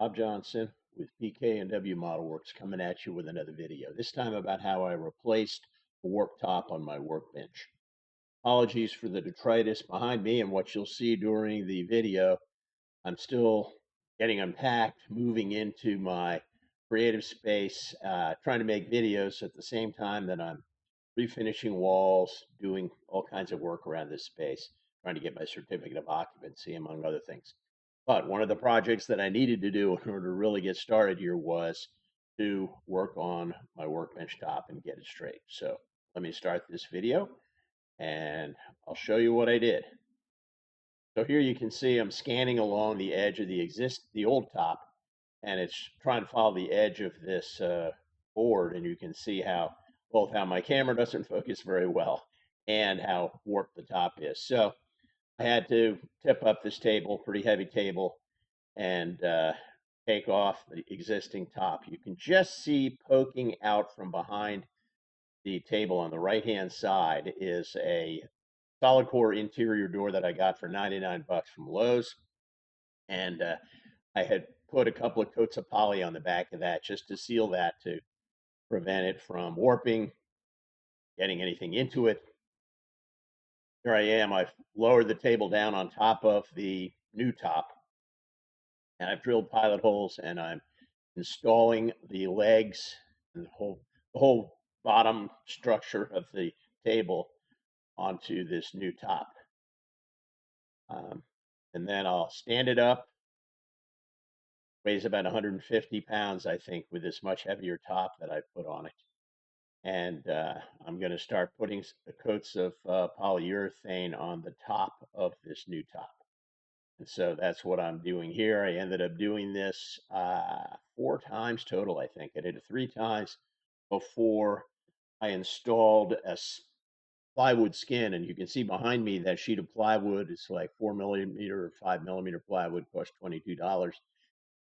Bob Johnson with PK&W Modelwerx coming at you with another video. This time about how I replaced the work top on my workbench. Apologies for the detritus behind me and what you'll see during the video. I'm still getting unpacked, moving into my creative space, trying to make videos at the same time that I'm refinishing walls, doing all kinds of work around this space, trying to get my certificate of occupancy, among other things. But one of the projects that I needed to do in order to really get started here was to work on my workbench top and get it straight. So let me start this video and I'll show you what I did. So here you can see I'm scanning along the edge of the old top, and it's trying to follow the edge of this board, and you can see how both how my camera doesn't focus very well and how warped the top is. So I had to tip up this table, pretty heavy table, and take off the existing top. You can just see poking out from behind the table on the right hand side is a solid core interior door that I got for 99 bucks from Lowe's, and I had put a couple of coats of poly on the back of that just to seal that to prevent it from warping, getting anything into it. Here I am. I've lowered the table down on top of the new top, and I've drilled pilot holes, and I'm installing the legs and the whole bottom structure of the table onto this new top. And then I'll stand it up. Weighs about 150 pounds, I think, with this much heavier top that I put on it. And I'm going to start putting the coats of polyurethane on the top of this new top. And so that's what I'm doing here. I ended up doing this 4 times total, I think. I did it 3 times before I installed a plywood skin. And you can see behind me that sheet of plywood is like 4mm or 5mm plywood, cost $22.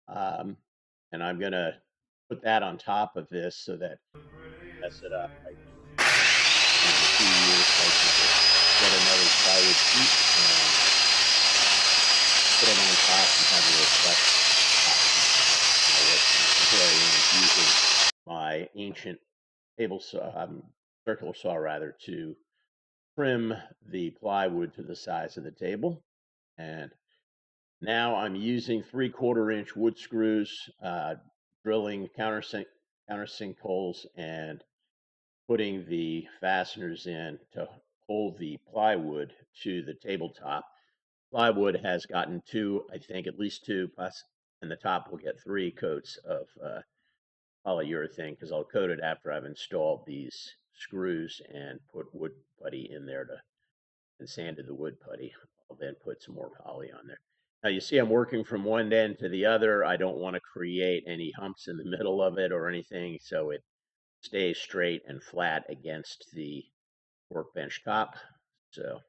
And I'm going to put that on top of this so that mess it up. I can, in a few years, I can just get another plywood sheet and put it on top and have a reflect top. Here I am using my ancient table saw, circular saw rather, to trim the plywood to the size of the table. And now I'm using 3/4 inch wood screws, drilling countersink holes and putting the fasteners in to hold the plywood to the tabletop. Plywood has gotten 2, I think at least 2, plus, and the top will get 3 coats of polyurethane because I'll coat it after I've installed these screws and put wood putty in there and sanded the wood putty. I'll then put some more poly on there. Now you see I'm working from one end to the other. I don't want to create any humps in the middle of it or anything, so it stays straight and flat against the workbench top. So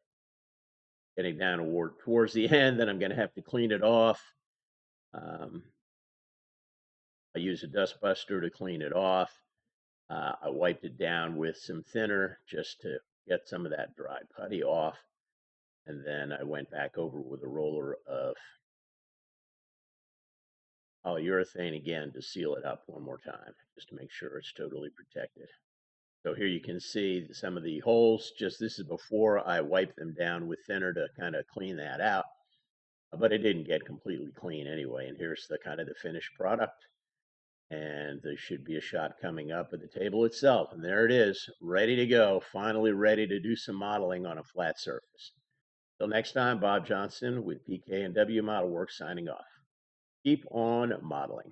getting down towards the end, then I'm going to have to clean it off. I use a dust buster to clean it off. I wiped it down with some thinner just to get some of that dry putty off. And then I went back over with a roller of polyurethane again to seal it up one more time, just to make sure it's totally protected. So here you can see some of the holes. Just this is before I wiped them down with thinner to kind of clean that out. But it didn't get completely clean anyway. And here's the kind of the finished product. And there should be a shot coming up of the table itself. And there it is, ready to go, finally ready to do some modeling on a flat surface. Till next time, Bob Johnson with PK&W Modelwerx signing off. Keep on modeling.